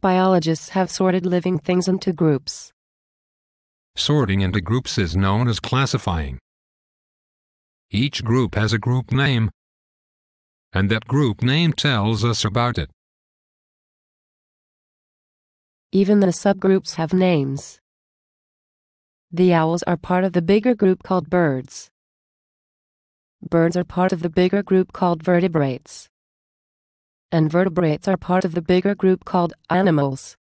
Biologists have sorted living things into groups. Sorting into groups is known as classifying. Each group has a group name, and that group name tells us about it. Even the subgroups have names. The owls are part of the bigger group called birds. Birds are part of the bigger group called vertebrates. And vertebrates are part of the bigger group called animals.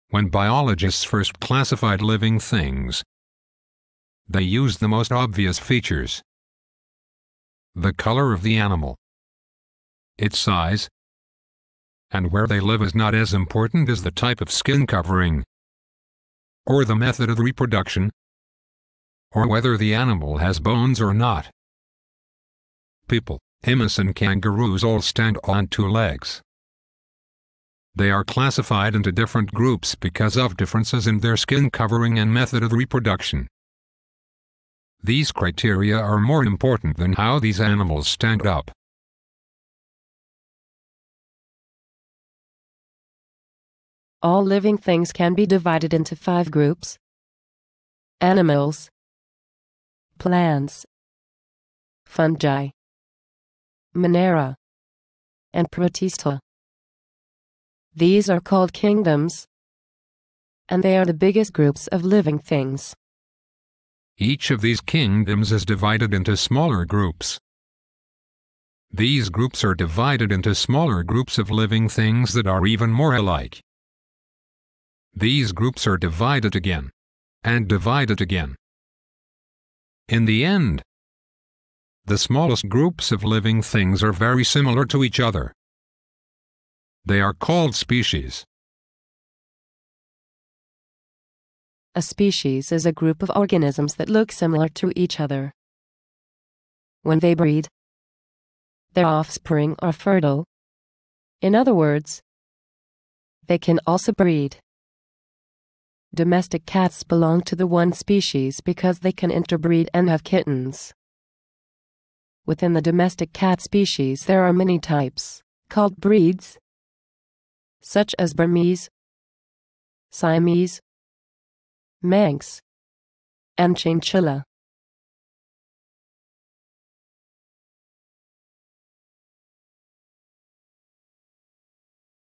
When biologists first classified living things, they used the most obvious features. The color of the animal, its size, and where they live is not as important as the type of skin covering, or the method of reproduction, or whether the animal has bones or not. People, emus and kangaroos all stand on two legs. They are classified into different groups because of differences in their skin covering and method of reproduction. These criteria are more important than how these animals stand up. All living things can be divided into 5 groups: animals, plants, fungi, Monera, and Protista. These are called kingdoms, and they are the biggest groups of living things. Each of these kingdoms is divided into smaller groups. These groups are divided into smaller groups of living things that are even more alike. These groups are divided again, and divided again. In the end, the smallest groups of living things are very similar to each other. They are called species. A species is a group of organisms that look similar to each other. When they breed, their offspring are fertile. In other words, they can also breed. Domestic cats belong to the one species because they can interbreed and have kittens. Within the domestic cat species there are many types, called breeds, such as Burmese, Siamese, Manx, and Chinchilla.